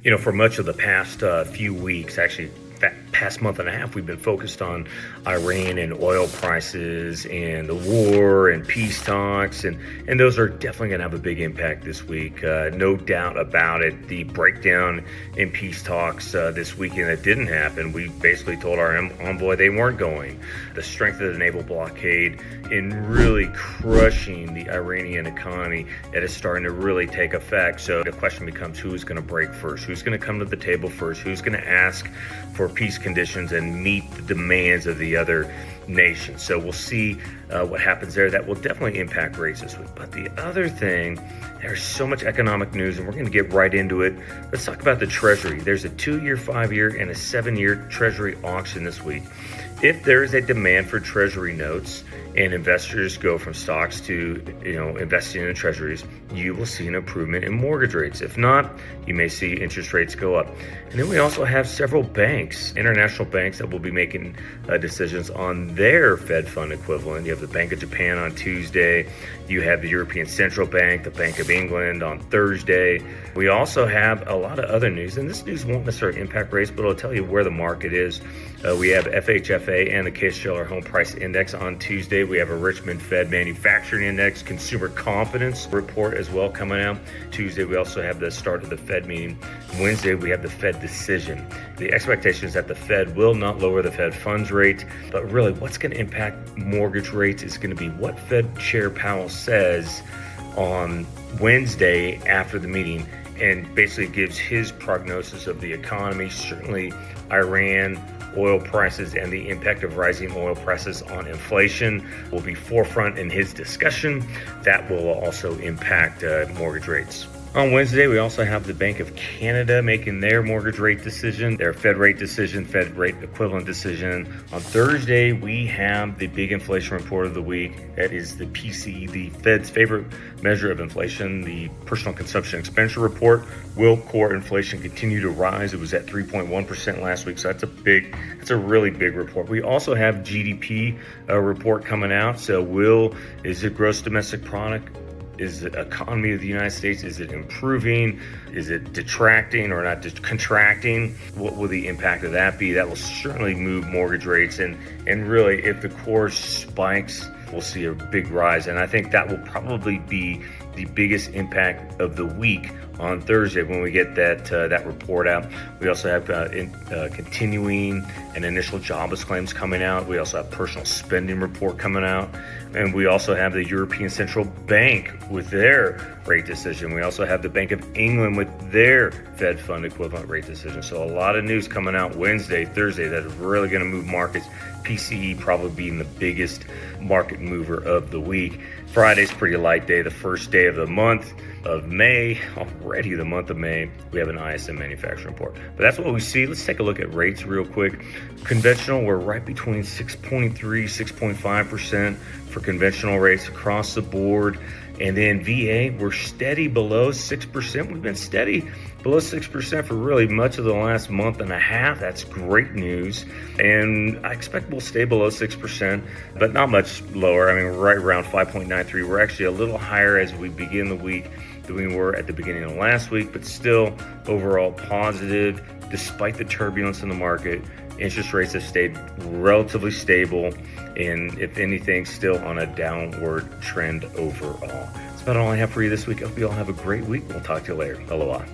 For much of the past few weeks, actually, past month and a half, we've been focused on Iran and oil prices and the war and peace talks, and those are definitely going to have a big impact this week. No doubt about it. The breakdown in peace talks this weekend that didn't happen, we basically told our envoy they weren't going. The strength of the naval blockade in really crushing the Iranian economy, it is starting to really take effect. So the question becomes, who's going to break first? Who's going to come to the table first? Who's going to ask for peace conditions and meet the demands of the other nations? So we'll see what happens there. That will definitely impact rates this week. But the other thing, there's so much economic news, and we're going to get right into it. Let's talk about the Treasury. There's a 2-year, 5-year, and a 7-year Treasury auction this week. If there is a demand for Treasury notes and investors go from stocks to investing in treasuries, you will see an improvement in mortgage rates. If not, you may see interest rates go up. And then we also have several banks, international banks, that will be making decisions on their Fed fund equivalent. You have the Bank of Japan on Tuesday. You have the European Central Bank, the Bank of England on Thursday. We also have a lot of other news, and this news won't necessarily impact rates, but it'll tell you where the market is. We have FHFA and the Case-Shiller Home Price Index on Tuesday. We have a Richmond Fed Manufacturing Index, Consumer Confidence Report as well coming out. Tuesday, we also have the start of the Fed meeting. Wednesday, we have the Fed decision. The expectation is that the Fed will not lower the Fed funds rate, but really what's going to impact mortgage rates is going to be what Fed Chair Powell says on Wednesday after the meeting, and basically gives his prognosis of the economy. Certainly Iran, oil prices, and the impact of rising oil prices on inflation will be forefront in his discussion. That will also impact mortgage rates. On Wednesday, we also have the Bank of Canada making their mortgage rate decision, their Fed rate decision, Fed rate equivalent decision. On Thursday, we have the big inflation report of the week. That is the PCE, the Fed's favorite measure of inflation, the personal consumption expenditure report. Will core inflation continue to rise? It was at 3.1% last week, so that's a really big report. We also have GDP report coming out. So is it gross domestic product? Is the economy of the United States, is it improving? Is it detracting or not contracting? What will the impact of that be? That will certainly move mortgage rates. And really, if the core spikes, we'll see a big rise. And I think that will probably be the biggest impact of the week on Thursday when we get that report out. We also have continuing and initial jobless claims coming out. We also have personal spending report coming out. And we also have the European Central Bank with their rate decision. We also have the Bank of England with their Fed fund equivalent rate decision. So a lot of news coming out Wednesday, Thursday that is really going to move markets. PCE probably being the biggest market mover of the week. Friday's pretty light day, the first day of the month of May. Already the month of May, we have an ISM manufacturing report. But that's what we see. Let's take a look at rates real quick. Conventional, we're right between 6.3, 6.5% for conventional rates across the board. And then VA, we're steady below 6%. We've been steady below 6% for really much of the last month and a half. That's great news. And I expect we'll stay below 6%, but not much lower. I mean, right around 5.93. We're actually a little higher as we begin the week than we were at the beginning of last week, but still overall positive despite the turbulence in the market. Interest rates have stayed relatively stable, and if anything, still on a downward trend overall. That's about all I have for you this week. I hope you all have a great week. We'll talk to you later. Aloha.